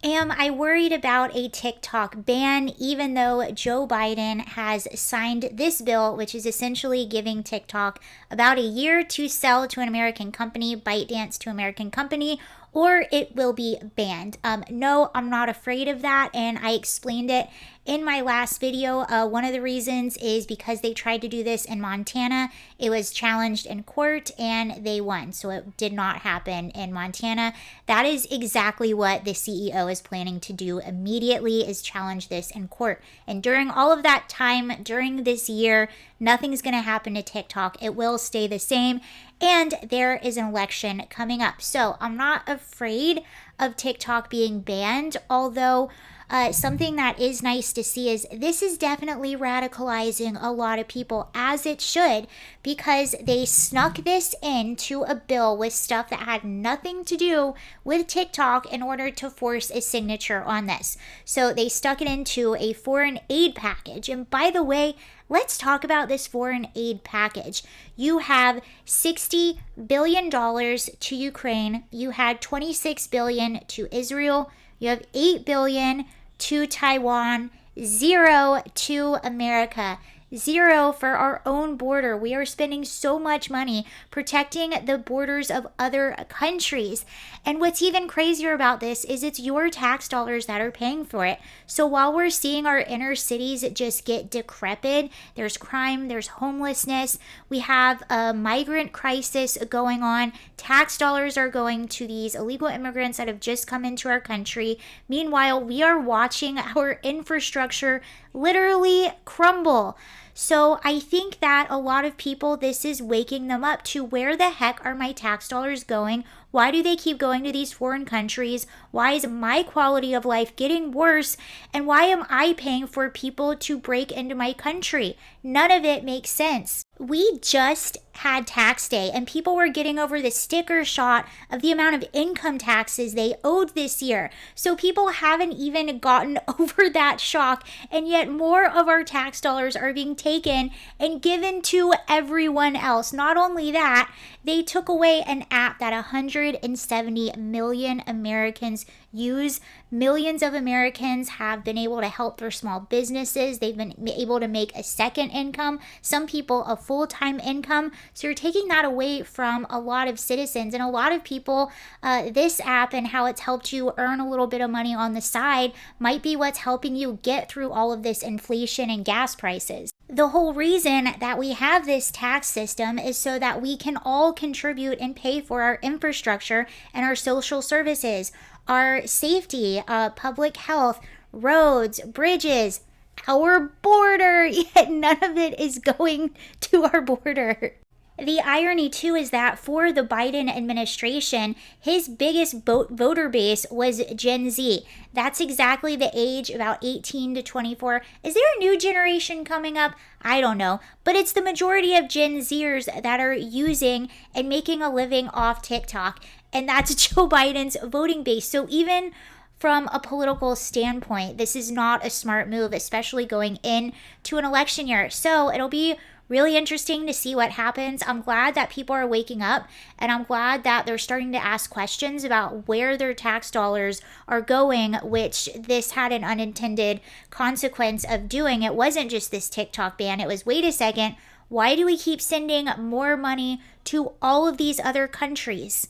Am I worried about a TikTok ban, even though Joe Biden has signed this bill, which is essentially giving TikTok about a year to sell to an American company, ByteDance to American company, or it will be banned? No, I'm not afraid of that, and I explained it in my last video. One of the reasons is because they tried to do this in Montana. It was challenged in court and they won, so it did not happen in Montana. That is exactly what the CEO is planning to do immediately, is challenge this in court. And during all of that time, during this year, nothing's going to happen to TikTok. It will stay the same. And there is an election coming up. So I'm not afraid of TikTok being banned, although something that is nice to see is this is definitely radicalizing a lot of people, as it should, because they snuck this into a bill with stuff that had nothing to do with TikTok in order to force a signature on this. So they stuck it into a foreign aid package. And by the way, let's talk about this foreign aid package. You have $60 billion to Ukraine. You had $26 billion to Israel. You have $8 billion to Taiwan, 0 to America. 0 for our own border. We are spending so much money protecting the borders of other countries. And what's even crazier about this is it's your tax dollars that are paying for it. So while we're seeing our inner cities just get decrepit, there's crime, there's homelessness, we have a migrant crisis going on, tax dollars are going to these illegal immigrants that have just come into our country. Meanwhile, we are watching our infrastructure literally crumble. So I think that a lot of people, this is waking them up to where the heck are my tax dollars going? Why do they keep going to these foreign countries? Why is my quality of life getting worse? And why am I paying for people to break into my country? None of it makes sense. We just had tax day and people were getting over the sticker shot of the amount of income taxes they owed this year. So people haven't even gotten over that shock, and yet more of our tax dollars are being taken and given to everyone else. Not only that, they took away an app that 170 million Americans use. Millions of Americans have been able to help their small businesses. They've been able to make a second income, some people a full-time income. So you're taking that away from a lot of citizens and a lot of people. This app and how it's helped you earn a little bit of money on the side might be what's helping you get through all of this inflation and gas prices. The whole reason that we have this tax system is so that we can all contribute and pay for our infrastructure and our social services, our safety, public health, roads, bridges, our border, yet none of it is going to our border. The irony, too, is that for the Biden administration, his biggest voter base was Gen Z. That's exactly the age, about 18 to 24. Is there a new generation coming up? I don't know. But it's the majority of Gen Zers that are using and making a living off TikTok. And that's Joe Biden's voting base. So even from a political standpoint, this is not a smart move, especially going into an election year. So it'll be really interesting to see what happens. I'm glad that people are waking up, and I'm glad that they're starting to ask questions about where their tax dollars are going, which this had an unintended consequence of doing. It wasn't just this TikTok ban. It was, wait a second, why do we keep sending more money to all of these other countries?